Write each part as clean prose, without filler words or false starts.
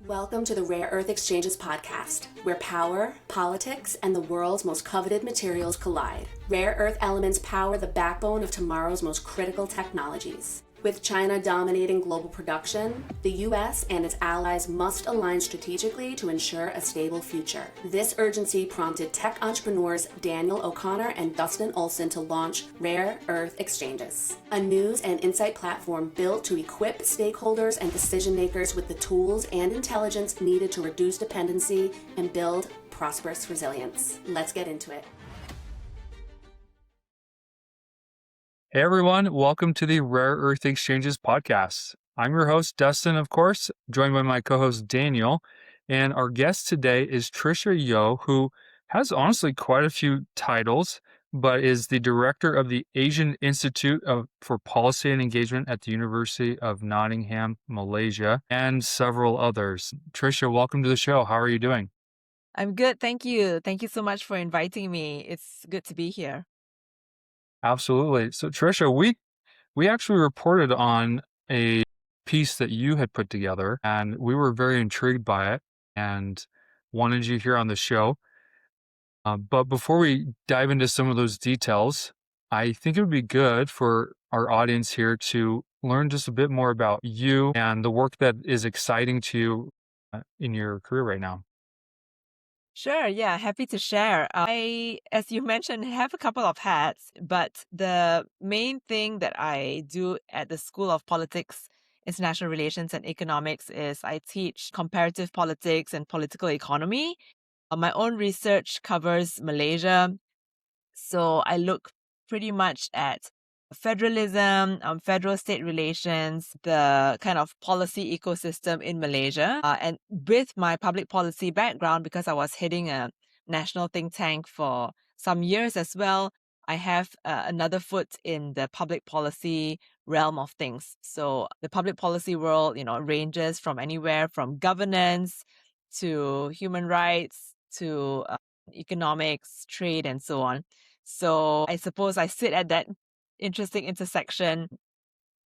Welcome to the Rare Earth Exchanges podcast, where power, politics, and the world's most coveted materials collide. Rare earth elements power the backbone of tomorrow's most critical technologies. With China dominating global production, the US and its allies must align strategically to ensure a stable future. This urgency prompted tech entrepreneurs Daniel O'Connor and Dustin Olsen to launch Rare Earth Exchanges, a news and insight platform built to equip stakeholders and decision makers with the tools and intelligence needed to reduce dependency and build prosperous resilience. Let's get into it. Hey everyone, welcome to the Rare Earth Exchanges podcast. I'm your host, Dustin, of course, joined by my co-host, Daniel. And our guest today is Tricia Yeoh, who has honestly quite a few titles, but is the director of the Asian Institute for Policy and Engagement at the University of Nottingham, Malaysia, and several others. Tricia, welcome to the show. How are you doing? I'm good, thank you. Thank you so much for inviting me. It's good to be here. Absolutely. So Tricia, we actually reported on a piece that you had put together, and we were very intrigued by it and wanted you here on the show. But before we dive into some of those details, I think it would be good for our audience here to learn just a bit more about you and the work that is exciting to you in your career right now. Sure, yeah, happy to share. I, as you mentioned, have a couple of hats, but the main thing that I do at the School of Politics, International Relations and Economics is I teach comparative politics and political economy. My own research covers Malaysia, so I look pretty much at federalism, federal-state relations, the kind of policy ecosystem in Malaysia. And with my public policy background, because I was heading a national think tank for some years as well, I have another foot in the public policy realm of things. So the public policy world, ranges from anywhere from governance to human rights to economics, trade, and so on. So I suppose I sit at that interesting intersection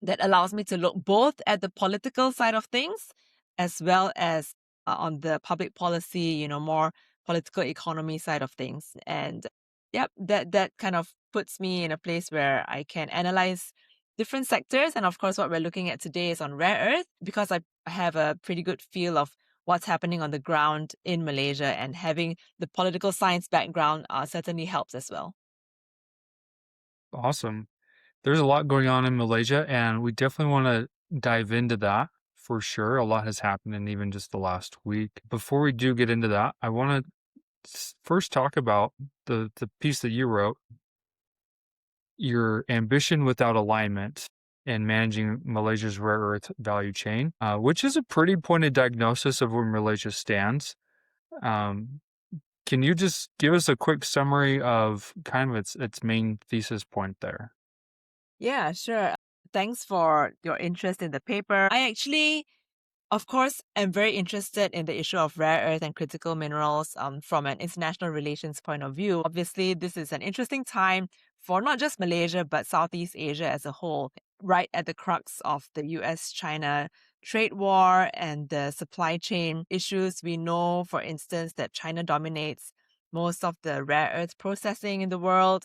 that allows me to look both at the political side of things as well as on the public policy, more political economy side of things. And yep, that kind of puts me in a place where I can analyze different sectors. And of course, what we're looking at today is on rare earth, because I have a pretty good feel of what's happening on the ground in Malaysia, and having the political science background certainly helps as well. Awesome. There's a lot going on in Malaysia, and we definitely want to dive into that for sure. A lot has happened in even just the last week. Before we do get into that, I want to first talk about the piece that you wrote, your ambition without alignment and managing Malaysia's rare earth value chain, which is a pretty pointed diagnosis of where Malaysia stands. Can you just give us a quick summary of kind of its main thesis point there? Yeah, sure. Thanks for your interest in the paper. I actually, of course, am very interested in the issue of rare earth and critical minerals from an international relations point of view. Obviously, this is an interesting time for not just Malaysia, but Southeast Asia as a whole, right at the crux of the US-China trade war and the supply chain issues. We know, for instance, that China dominates most of the rare earth processing in the world.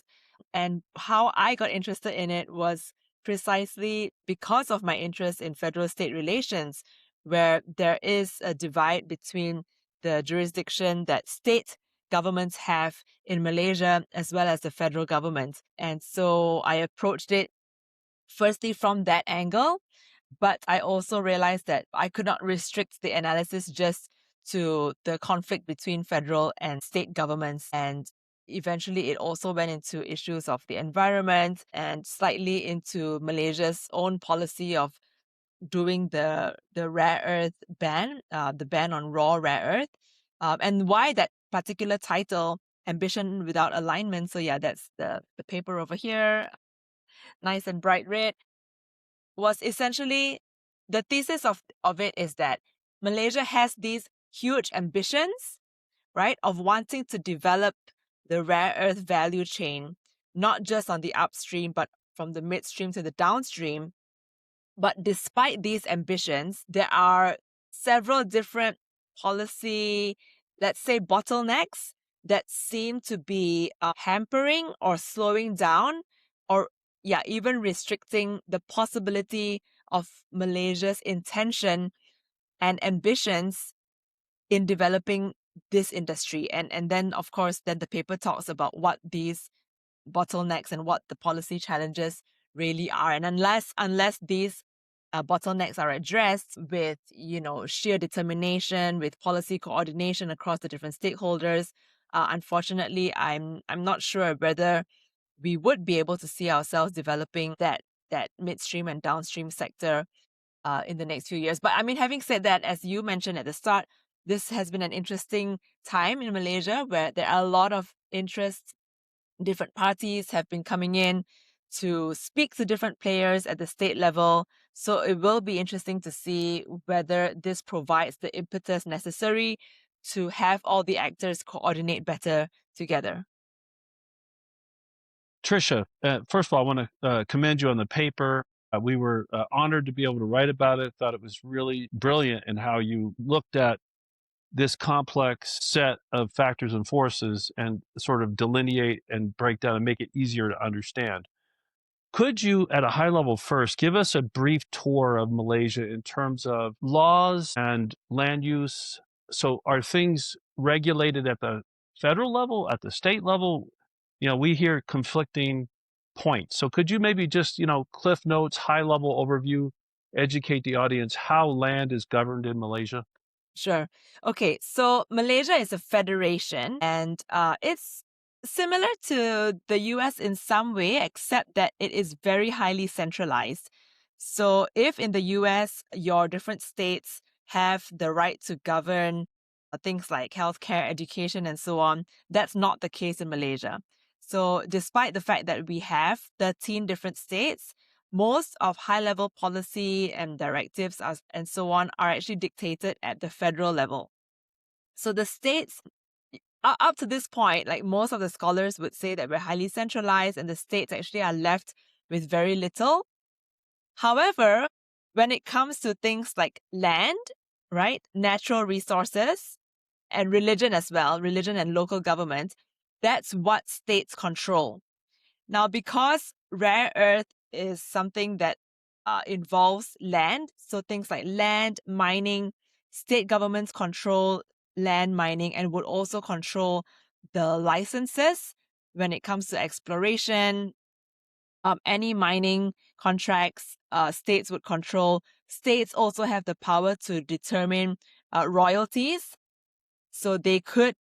And how I got interested in it was precisely because of my interest in federal-state relations, where there is a divide between the jurisdiction that state governments have in Malaysia as well as the federal government. And so I approached it firstly from that angle, but I also realized that I could not restrict the analysis just to the conflict between federal and state governments. And eventually it also went into issues of the environment and slightly into Malaysia's own policy of doing the rare earth ban, the ban on raw rare earth, and why that particular title, Ambition Without Alignment. So yeah, that's the paper over here, nice and bright red, was essentially the thesis of it is that Malaysia has these huge ambitions, right, of wanting to develop the rare earth value chain, not just on the upstream, but from the midstream to the downstream. But despite these ambitions, there are several different policy, let's say, bottlenecks that seem to be hampering or slowing down or even restricting the possibility of Malaysia's intention and ambitions in developing this industry. And then, of course, then the paper talks about what these bottlenecks and what the policy challenges really are. And unless these bottlenecks are addressed with, sheer determination, with policy coordination across the different stakeholders, unfortunately, I'm not sure whether we would be able to see ourselves developing that midstream and downstream sector in the next few years. But I mean, having said that, as you mentioned at the start, this has been an interesting time in Malaysia where there are a lot of interests. Different parties have been coming in to speak to different players at the state level. So it will be interesting to see whether this provides the impetus necessary to have all the actors coordinate better together. Tricia, first of all, I want to commend you on the paper. We were honored to be able to write about it. Thought it was really brilliant in how you looked at this complex set of factors and forces and sort of delineate and break down and make it easier to understand. Could you, at a high level first, give us a brief tour of Malaysia in terms of laws and land use? So are things regulated at the federal level, at the state level? We hear conflicting points. So could you maybe just, cliff notes, high level overview, educate the audience how land is governed in Malaysia? Sure. Okay, so Malaysia is a federation and it's similar to the US in some way, except that it is very highly centralized. So if in the US, your different states have the right to govern things like healthcare, education, and so on, that's not the case in Malaysia. So despite the fact that we have 13 different states, most of high-level policy and directives and so on are actually dictated at the federal level. So the states, up to this point, like most of the scholars would say that we're highly centralized and the states actually are left with very little. However, when it comes to things like land, right, natural resources, and religion as well, religion and local government, that's what states control. Now, because rare earth is something that involves land, so things like land, mining, state governments control land mining and would also control the licenses when it comes to exploration. Any mining contracts, states would control. States also have the power to determine royalties. So they could,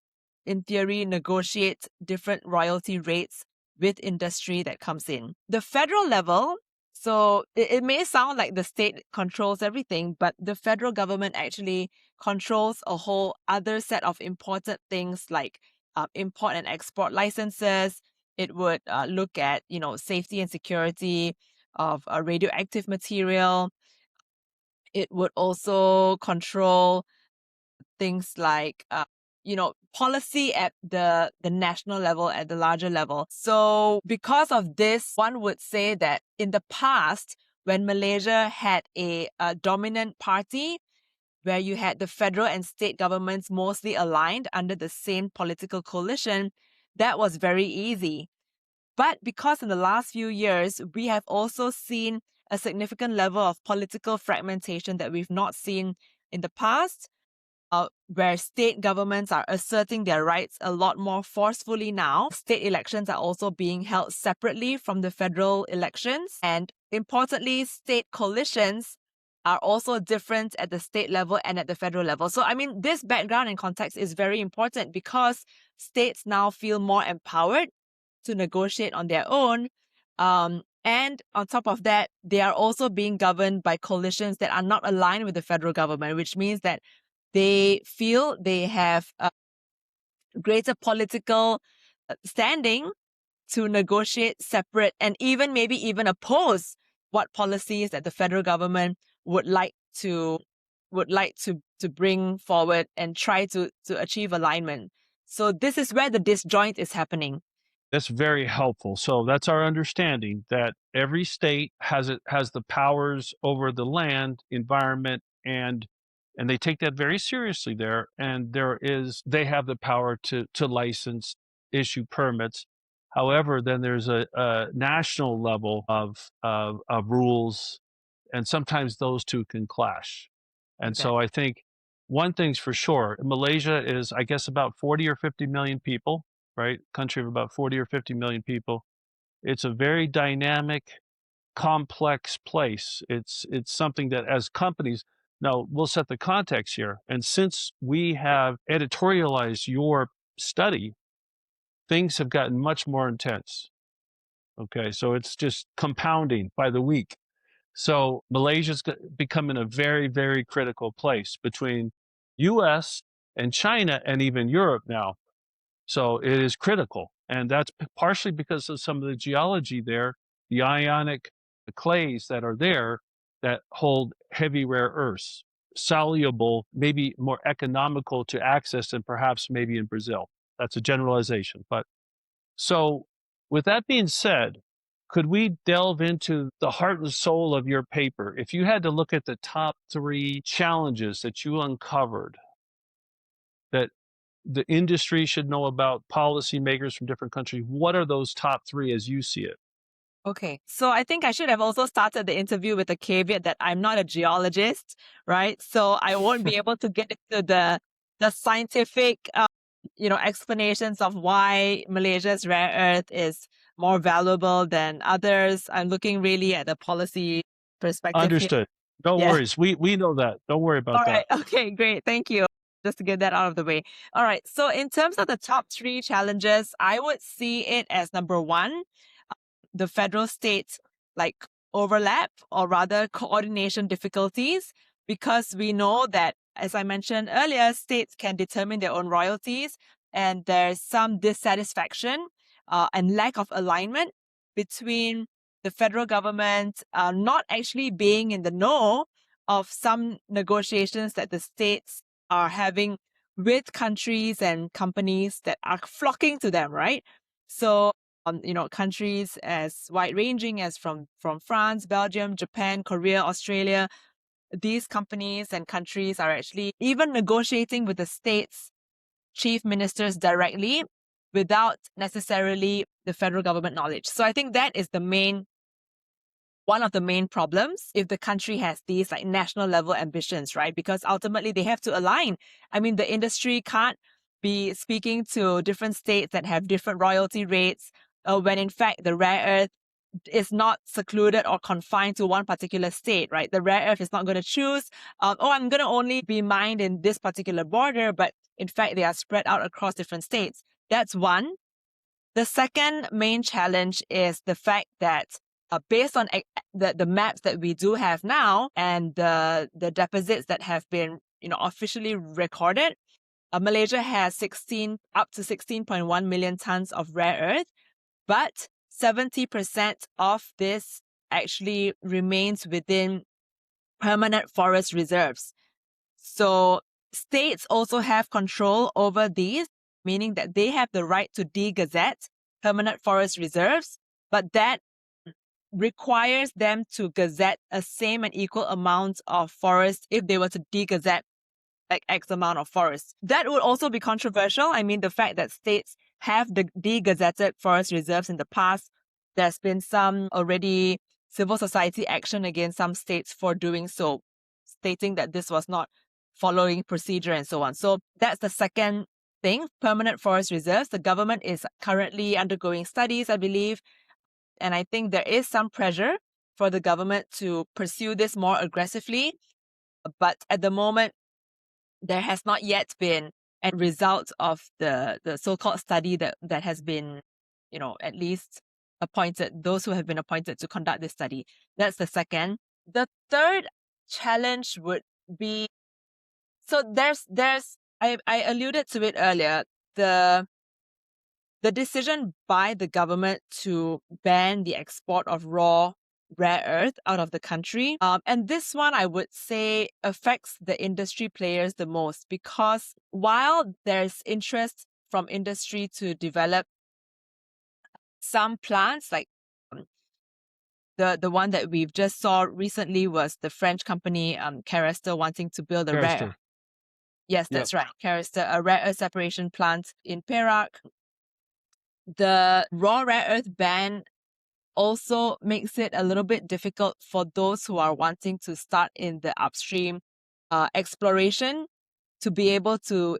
in theory, negotiate different royalty rates with industry that comes in. The federal level, so it may sound like the state controls everything, but the federal government actually controls a whole other set of important things like import and export licenses. It would look at, safety and security of radioactive material. It would also control things like policy at the national level, at the larger level. So because of this, one would say that in the past, when Malaysia had a dominant party, where you had the federal and state governments mostly aligned under the same political coalition, that was very easy. But because in the last few years, we have also seen a significant level of political fragmentation that we've not seen in the past, where state governments are asserting their rights a lot more forcefully now. State elections are also being held separately from the federal elections. And importantly, state coalitions are also different at the state level and at the federal level. So, I mean, this background and context is very important because states now feel more empowered to negotiate on their own. And on top of that, they are also being governed by coalitions that are not aligned with the federal government, which means that they feel they have a greater political standing to negotiate separate and maybe even oppose what policies that the federal government would like to bring forward and try to achieve alignment. So this is where the disjoint is happening. That's very helpful. So that's our understanding that every state has the powers over the land, environment, and And they take that very seriously there. And they have the power to license, issue permits. However, then there's a national level of rules, and sometimes those two can clash. And so I think one thing's for sure, Malaysia is, I guess, about 40 or 50 million people, right? Country of about 40 or 50 million people. It's a very dynamic, complex place. It's something that as companies, now we'll set the context here. And since we have editorialized your study, things have gotten much more intense. Okay, so it's just compounding by the week. So Malaysia's becoming a very, very critical place between US and China and even Europe now. So it is critical. And that's partially because of some of the geology there, the ionic clays that are there that hold heavy rare earths, soluble, maybe more economical to access than perhaps maybe in Brazil. That's a generalization. But so with that being said, could we delve into the heart and soul of your paper? If you had to look at the top 3 challenges that you uncovered that the industry should know about, policymakers from different countries, what are those top 3 as you see it? Okay, so I think I should have also started the interview with a caveat that I'm not a geologist, right? So I won't be able to get into the scientific, explanations of why Malaysia's rare earth is more valuable than others. I'm looking really at the policy perspective here. Understood. No Yeah. worries. We know that. Don't worry about All right. that. Okay, great. Thank you. Just to get that out of the way. All right. So in terms of the top 3 challenges, I would see it as number 1, the federal state like overlap, or rather coordination difficulties, because we know that, as I mentioned earlier, states can determine their own royalties, and there's some dissatisfaction and lack of alignment between the federal government not actually being in the know of some negotiations that the states are having with countries and companies that are flocking to them, right? So countries as wide-ranging as from France, Belgium, Japan, Korea, Australia, these companies and countries are actually even negotiating with the states' chief ministers directly without necessarily the federal government knowledge. So I think that is one of the main problems if the country has these like national level ambitions, right? Because ultimately they have to align. I mean, the industry can't be speaking to different states that have different royalty rates when in fact the rare earth is not secluded or confined to one particular state, right? The rare earth is not going to choose, I'm going to only be mined in this particular border, but in fact they are spread out across different states. That's one. The second main challenge is the fact that based on the maps that we do have now and the deposits that have been officially recorded, Malaysia has up to 16.1 million tons of rare earth, but 70% of this actually remains within permanent forest reserves. So states also have control over these, meaning that they have the right to de-gazette permanent forest reserves, but that requires them to gazette a same and equal amount of forest if they were to de-gazette like X amount of forest. That would also be controversial. I mean, the fact that states have de-gazetted forest reserves in the past, there's been some already civil society action against some states for doing so, stating that this was not following procedure and so on. So that's the second thing, permanent forest reserves. The government is currently undergoing studies, I believe, and I think there is some pressure for the government to pursue this more aggressively. But at the moment, there has not yet been a result of the so-called study that has been, at least appointed, those who have been appointed to conduct this study. That's the second. The third challenge would be, so I alluded to it earlier, the decision by the government to ban the export of raw rare earth out of the country. And this one, I would say, affects the industry players the most, because while there's interest from industry to develop some plants, like The one that we've just saw recently was the French company Carester wanting to build a rare. Carester. Yes, Yep. that's right. Carester, a rare earth separation plant in Perak. The raw rare earth ban also makes it a little bit difficult for those who are wanting to start in the upstream exploration to be able to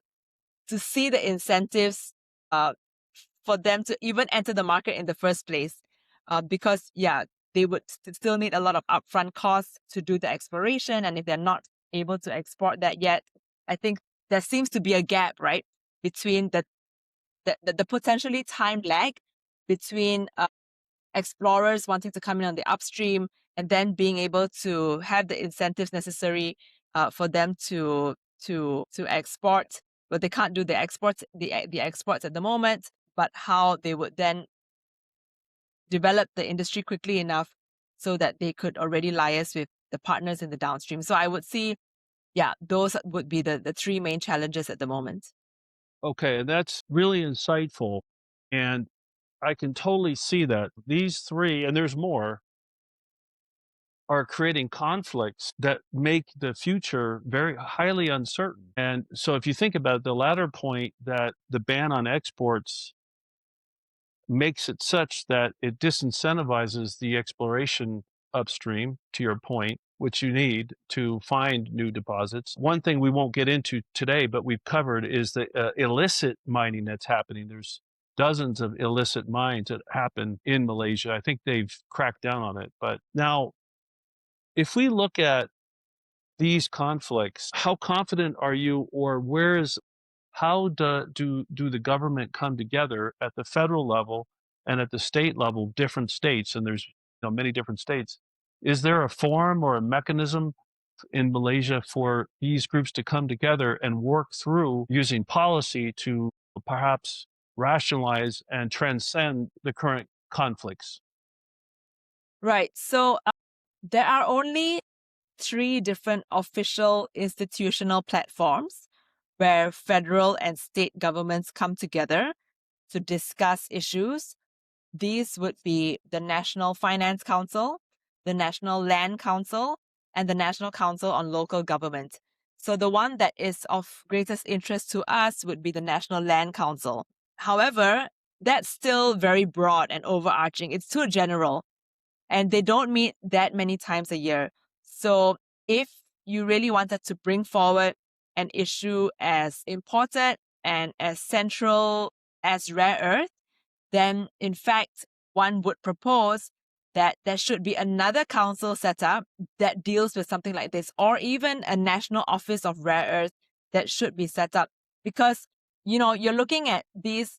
see the incentives for them to even enter the market in the first place. Because, they would still need a lot of upfront costs to do the exploration. And if they're not able to export that yet, I think there seems to be a gap, right, between the potentially time lag between explorers wanting to come in on the upstream and then being able to have the incentives necessary for them to export. But they can't do the exports at the moment, but how they would then develop the industry quickly enough so that they could already liaise with the partners in the downstream. So I would see, those would be the three main challenges at the moment. Okay, and that's really insightful. And I can totally see that. These three, and there's more, are creating conflicts that make the future very highly uncertain. And so if you think about the latter point, that the ban on exports makes it such that it disincentivizes the exploration upstream, to your point, which you need to find new deposits. One thing we won't get into today, but we've covered, is the illicit mining that's happening. There's dozens of illicit mines that happen in Malaysia. I think they've cracked down on it. But now, if we look at these conflicts, how confident are you, or how do the government come together at the federal level and at the state level, different states, and there's many different states? Is there a forum or a mechanism in Malaysia for these groups to come together and work through using policy to perhaps rationalize and transcend the current conflicts? Right. So there are only 3 different official institutional platforms where federal and state governments come together to discuss issues. These would be the National Finance Council, the National Land Council, and the National Council on Local Government. So the one that is of greatest interest to us would be the National Land Council. However, that's still very broad and overarching. It's too general, and they don't meet that many times a year. So if you really wanted to bring forward an issue as important and as central as rare earth, then in fact, one would propose that there should be another council set up that deals with something like this, or even a national office of rare earth that should be set up. Because, you're looking at these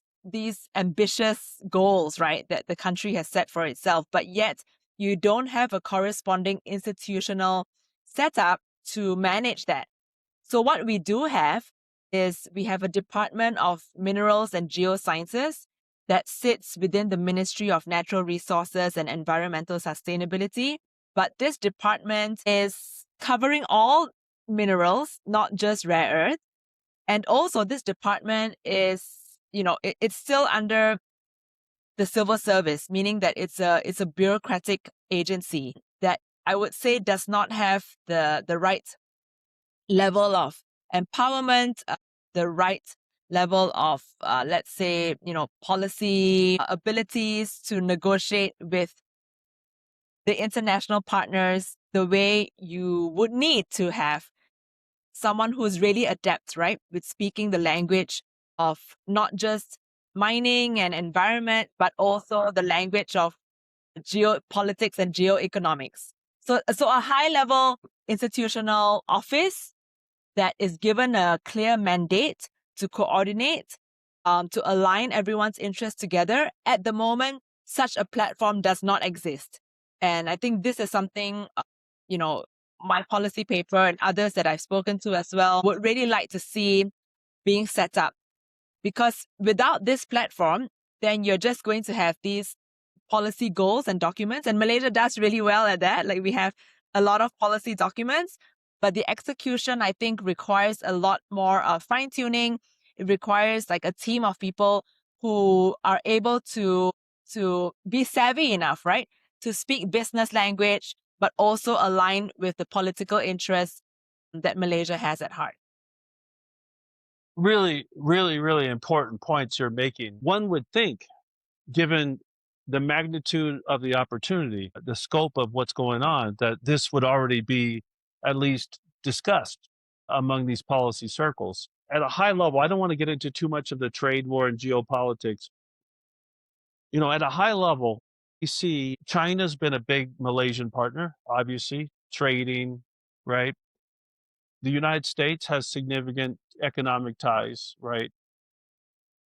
ambitious goals, right, that the country has set for itself, but yet you don't have a corresponding institutional setup to manage that. So what we do have is we have a Department of Minerals and Geosciences that sits within the Ministry of Natural Resources and Environmental Sustainability. But this department is covering all minerals, not just rare earth. And also this department is, it's still under the civil service, meaning that it's a bureaucratic agency that I would say does not have the right level of empowerment, the right level of, let's say, policy abilities to negotiate with the international partners the way you would need to have someone who's really adept, right, with speaking the language of not just mining and environment, but also the language of geopolitics and geoeconomics. So a high-level institutional office that is given a clear mandate to coordinate, to align everyone's interests together. At the moment, such a platform does not exist. And I think this is something, my policy paper and others that I've spoken to as well would really like to see being set up. Because without this platform, then you're just going to have these policy goals and documents. And Malaysia does really well at that. Like, we have a lot of policy documents, but the execution, I think, requires a lot more fine-tuning. It requires like a team of people who are able to be savvy enough, right, to speak business language, but also align with the political interests that Malaysia has at heart. Really, really, really important points you're making. One would think, given the magnitude of the opportunity, the scope of what's going on, that this would already be at least discussed among these policy circles. At a high level, I don't want to get into too much of the trade war and geopolitics. At a high level, you see China's been a big Malaysian partner, obviously, trading, right? The United States has significant economic ties, right?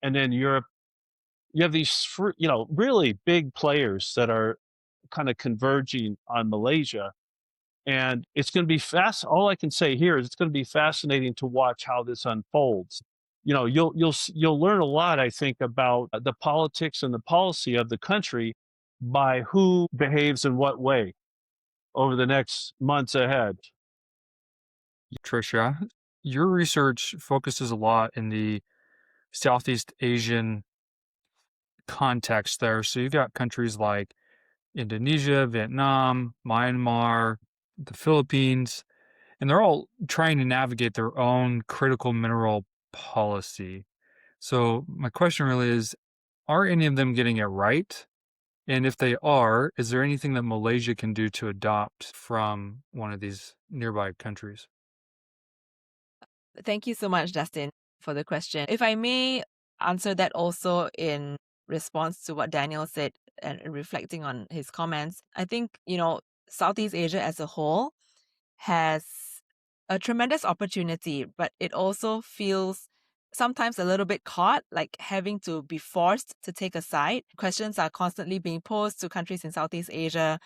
And then Europe, you have these, really big players that are kind of converging on Malaysia. And it's going to be all I can say here is it's going to be fascinating to watch how this unfolds. You'll learn a lot, I think, about the politics and the policy of the country by who behaves in what way over the next months ahead. Tricia, your research focuses a lot in the Southeast Asian context there. So you've got countries like Indonesia, Vietnam, Myanmar, the Philippines, and they're all trying to navigate their own critical mineral policy. So my question really is, are any of them getting it right? And if they are, is there anything that Malaysia can do to adopt from one of these nearby countries? Thank you so much, Dustin, for the question. If I may answer that also in response to what Daniel said and reflecting on his comments, I think, Southeast Asia as a whole has a tremendous opportunity, but it also feels sometimes a little bit caught, like having to be forced to take a side. Questions are constantly being posed to countries in Southeast Asia.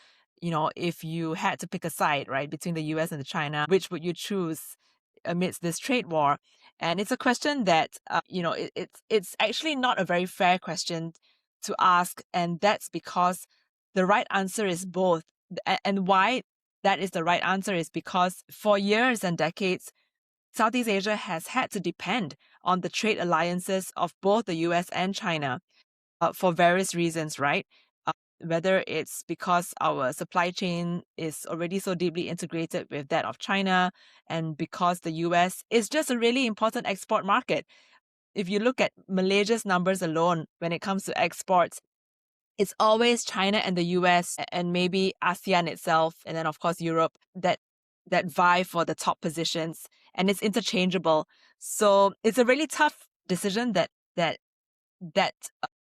If you had to pick a side, right, between the US and China, which would you choose amidst this trade war? And it's a question that, it's actually not a very fair question to ask. And that's because the right answer is both. And why that is the right answer is because for years and decades, Southeast Asia has had to depend on the trade alliances of both the US and China for various reasons, right? Whether it's because our supply chain is already so deeply integrated with that of China, and because the US is just a really important export market. If you look at Malaysia's numbers alone, when it comes to exports, it's always China and the US and maybe ASEAN itself, and then of course Europe that vie for the top positions, and it's interchangeable. So it's a really tough decision that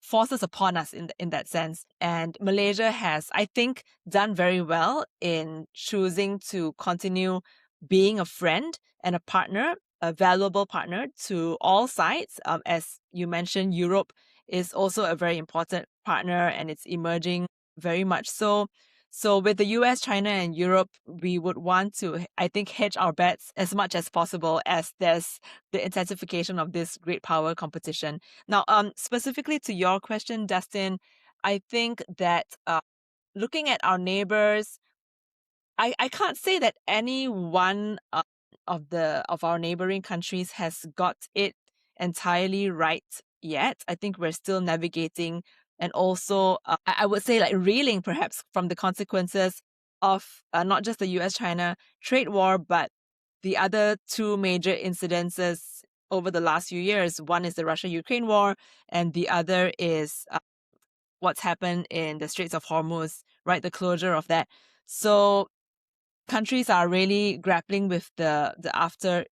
forces upon us in that sense. And Malaysia has, I think, done very well in choosing to continue being a friend and a partner, a valuable partner to all sides. As you mentioned, Europe is also a very important partner, and it's emerging very much so. So with the US, China, and Europe, we would want to, I think, hedge our bets as much as possible as there's the intensification of this great power competition. Now, specifically to your question, Dustin, I think that looking at our neighbors, I can't say that any one of our neighboring countries has got it entirely right yet. I think we're still navigating, and also I would say like reeling perhaps from the consequences of not just the US-China trade war, but the other two major incidences over the last few years. One is the Russia-Ukraine war, and the other is what's happened in the Straits of Hormuz, right? The closure of that. So countries are really grappling with the after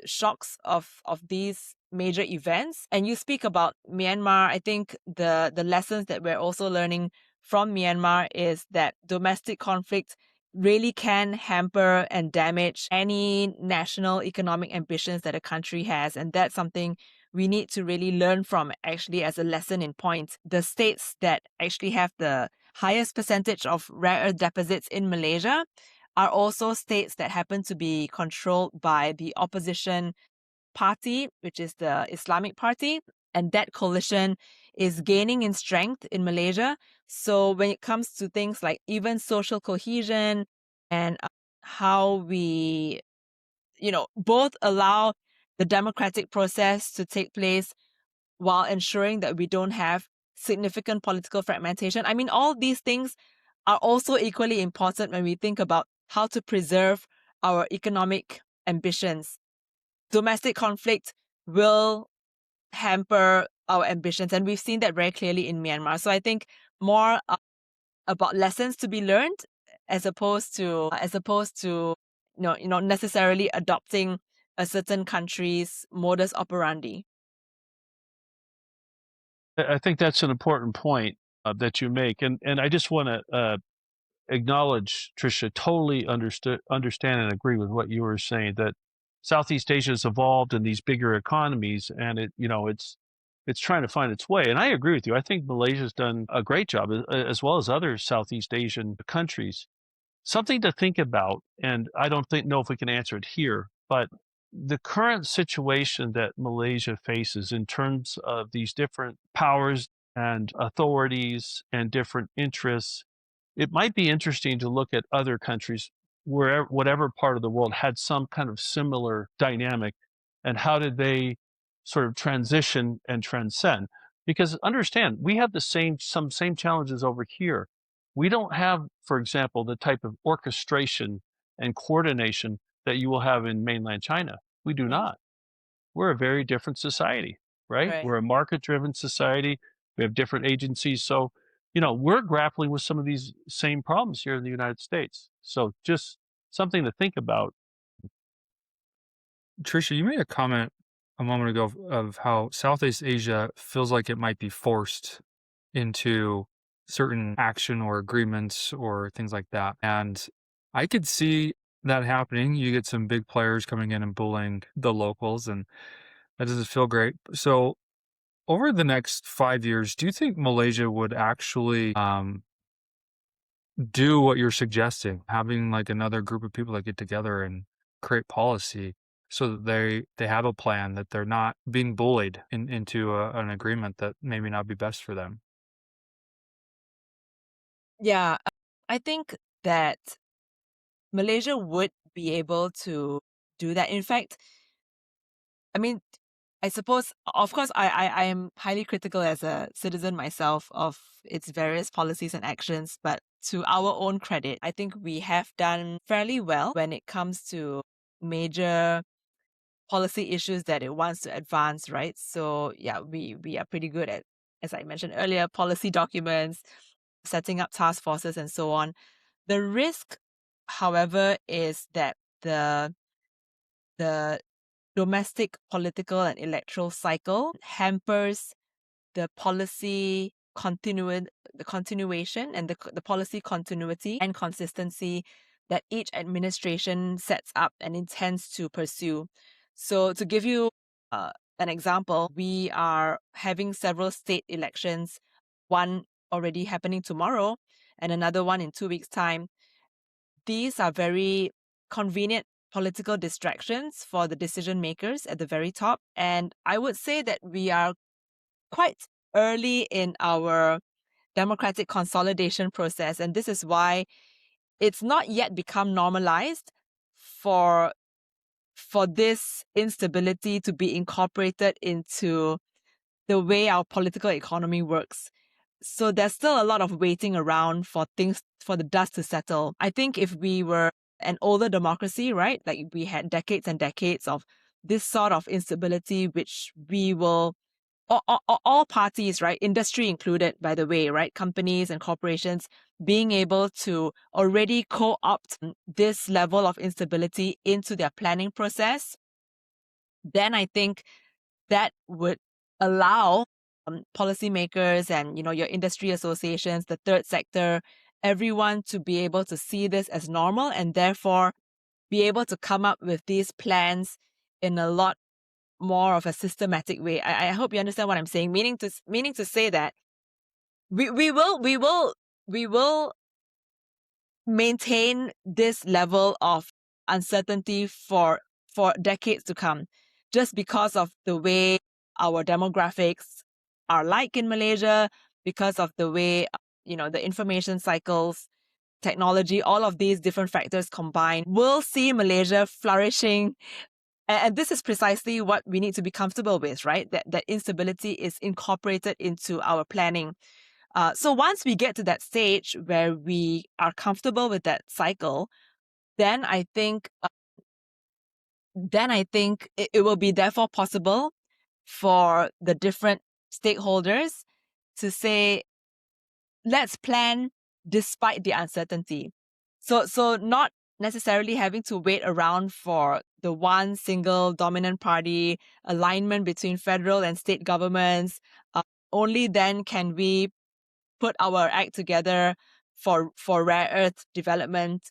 shocks of these major events. And you speak about Myanmar. I think the lessons that we're also learning from Myanmar is that domestic conflict really can hamper and damage any national economic ambitions that a country has. And that's something we need to really learn from, actually, as a lesson in point. The states that actually have the highest percentage of rare earth deposits in Malaysia are also states that happen to be controlled by the opposition party, which is the Islamic Party. And that coalition is gaining in strength in Malaysia. So when it comes to things like even social cohesion and how we, both allow the democratic process to take place while ensuring that we don't have significant political fragmentation. I mean, all these things are also equally important when we think about how to preserve our economic ambitions. Domestic conflict will hamper our ambitions, and we've seen that very clearly in Myanmar. So I think more about lessons to be learned as opposed to necessarily adopting a certain country's modus operandi. I think that's an important point that you make, and I just want to acknowledge, Tricia, totally understand and agree with what you were saying, that Southeast Asia has evolved in these bigger economies, and it's trying to find its way. And I agree with you. I think Malaysia's done a great job, as well as other Southeast Asian countries. Something to think about, and I don't know if we can answer it here, but the current situation that Malaysia faces in terms of these different powers and authorities and different interests, it might be interesting to look at other countries, whatever part of the world had some kind of similar dynamic, and how did they sort of transition and transcend. Because understand, we have some same challenges over here. We don't have, for example, the type of orchestration and coordination that you will have in mainland China. We do not. We're a very different society, right? Right. We're a market-driven society. We have different agencies. So, we're grappling with some of these same problems here in the United States. So just something to think about. Tricia, you made a comment a moment ago of how Southeast Asia feels like it might be forced into certain action or agreements or things like that. And I could see that happening. You get some big players coming in and bullying the locals, and that doesn't feel great. So over the next 5 years, do you think Malaysia would actually do what you're suggesting, having like another group of people that get together and create policy so that they have a plan, that they're not being bullied into an agreement that maybe not be best for them? Yeah, I think that Malaysia would be able to do that. In fact, I mean, I suppose, of course, I am highly critical as a citizen myself of its various policies and actions, but to our own credit, I think we have done fairly well when it comes to major policy issues that it wants to advance, right? So yeah, we are pretty good at, as I mentioned earlier, policy documents, setting up task forces, and so on. The risk, however, is that the domestic political and electoral cycle hampers the policy the continuation and the policy continuity and consistency that each administration sets up and intends to pursue. So to give you an example, we are having several state elections, one already happening tomorrow and another one in 2 weeks' time. These are very convenient political distractions for the decision makers at the very top. And I would say that we are quite early in our democratic consolidation process. And this is why it's not yet become normalized for this instability to be incorporated into the way our political economy works. So there's still a lot of waiting around for the dust to settle. I think if we were an older democracy, right, like we had decades and decades of this sort of instability, which we will, all parties, right, industry included, by the way, right, companies and corporations being able to already co-opt this level of instability into their planning process, then I think that would allow policymakers and your industry associations, the third sector, everyone to be able to see this as normal and therefore be able to come up with these plans in a lot more of a systematic way. I hope you understand what I'm saying. Meaning to say that we will maintain this level of uncertainty for decades to come, just because of the way our demographics are like in Malaysia, because of the way the information cycles, technology, all of these different factors combined will see Malaysia flourishing. And this is precisely what we need to be comfortable with, right? That instability is incorporated into our planning. So once we get to that stage where we are comfortable with that cycle, then I think it will be therefore possible for the different stakeholders to say, let's plan despite the uncertainty. So not necessarily having to wait around for the one single dominant party alignment between federal and state governments. Only then can we put our act together for rare earth development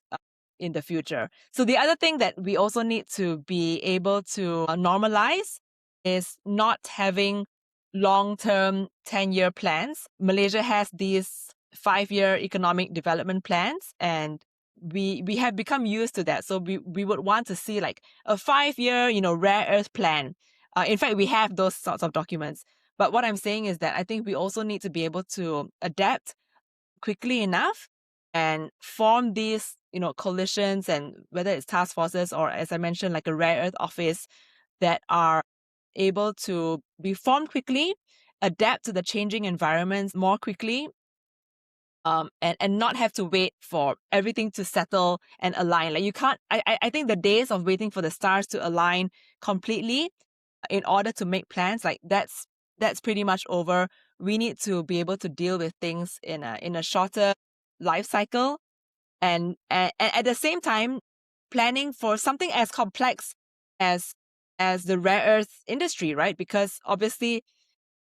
in the future. So the other thing that we also need to be able to normalize is not having long-term 10-year plans. Malaysia has these 5-year economic development plans, and we have become used to that. So we would want to see like a 5-year, rare earth plan. In fact, we have those sorts of documents. But what I'm saying is that I think we also need to be able to adapt quickly enough and form these, coalitions, and whether it's task forces or, as I mentioned, like a rare earth office that are able to be formed quickly, adapt to the changing environments more quickly, and not have to wait for everything to settle and align. Like you can't, I think the days of waiting for the stars to align completely in order to make plans, like that's pretty much over. We need to be able to deal with things in a shorter life cycle, and at the same time planning for something as complex as the rare earth industry, right? Because obviously,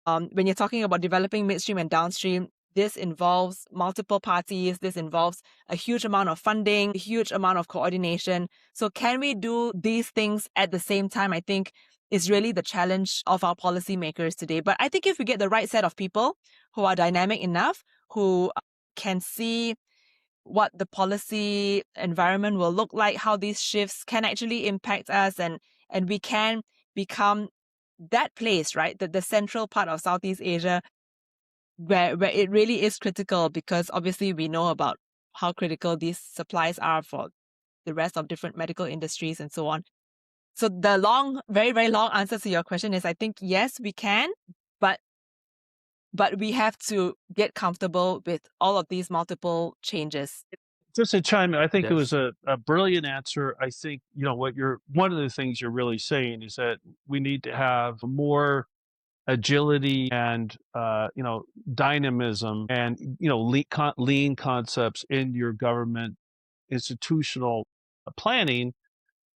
when you're talking about developing midstream and downstream, this involves multiple parties. This involves a huge amount of funding, a huge amount of coordination. So can we do these things at the same time? I think is really the challenge of our policymakers today. But I think if we get the right set of people who are dynamic enough, who can see what the policy environment will look like, how these shifts can actually impact us, and we can become that place, right? The central part of Southeast Asia where it really is critical, because obviously we know about how critical these supplies are for the rest of different medical industries and so on. So the long, very, very long answer to your question is I think yes, we can, but we have to get comfortable with all of these multiple changes. Just to chime in, I think it was Yes. a brilliant answer. I think, one of the things you're really saying is that we need to have more agility and, dynamism and, lean concepts in your government institutional planning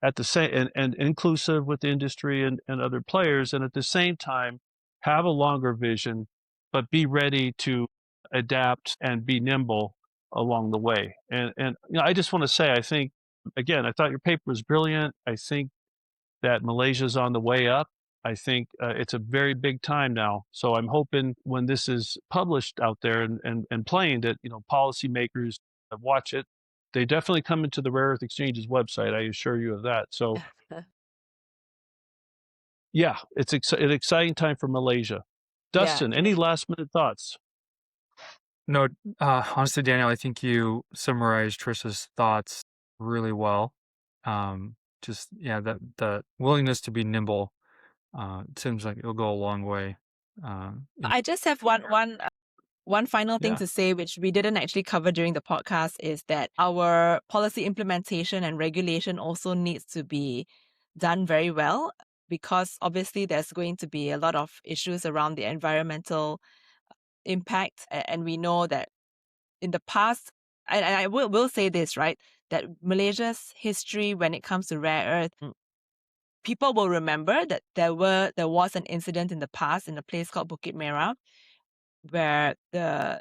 at the same, and inclusive with industry and other players. And at the same time, have a longer vision, but be ready to adapt and be nimble along the way. And I just want to say, I think, again, I thought your paper was brilliant. I think that Malaysia's on the way up. I think it's a very big time now. So I'm hoping when this is published out there and playing that, policymakers watch it. They definitely come into the Rare Earth Exchange's website. I assure you of that. So yeah, it's an exciting time for Malaysia. Dustin, any last minute thoughts? No, honestly, Daniel, I think you summarized Tricia's thoughts really well. Just the willingness to be nimble. It seems like it'll go a long way. I just have one final thing Yeah. to say, which we didn't actually cover during the podcast, is that our policy implementation and regulation also needs to be done very well, because obviously there's going to be a lot of issues around the environmental impact. And we know that in the past, and I will say this, right, that Malaysia's history when it comes to rare earth, people will remember that there was an incident in the past in a place called Bukit Merah, where the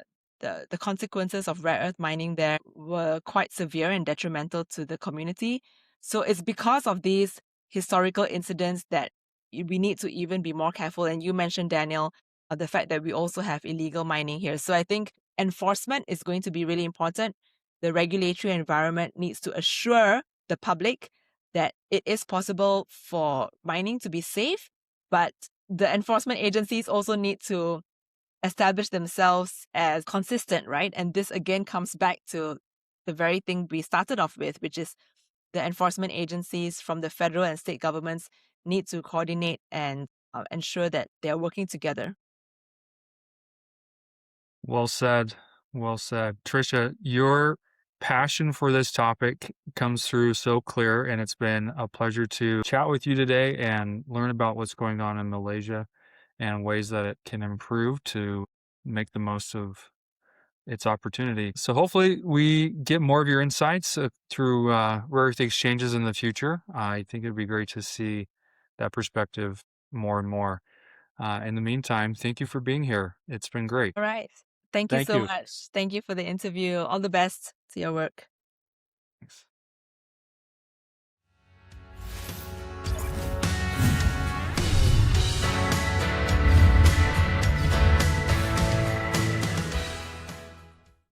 consequences of rare earth mining there were quite severe and detrimental to the community. So it's because of these historical incidents that we need to even be more careful. And you mentioned, Daniel, the fact that we also have illegal mining here. So I think enforcement is going to be really important. The regulatory environment needs to assure the public that it is possible for mining to be safe, but the enforcement agencies also need to establish themselves as consistent, right? And this again comes back to the very thing we started off with, which is the enforcement agencies from the federal and state governments need to coordinate and ensure that they're working together. Well said. Well said. Tricia, your passion for this topic comes through so clear, and it's been a pleasure to chat with you today and learn about what's going on in Malaysia and ways that it can improve to make the most of its opportunity. So hopefully we get more of your insights through rare earth exchanges in the future. I think it'd be great to see that perspective more and more. In the meantime, thank you for being here. It's been great. All right. Thank you Thank so you. much. Thank you for the interview. All the best to your work. Thanks.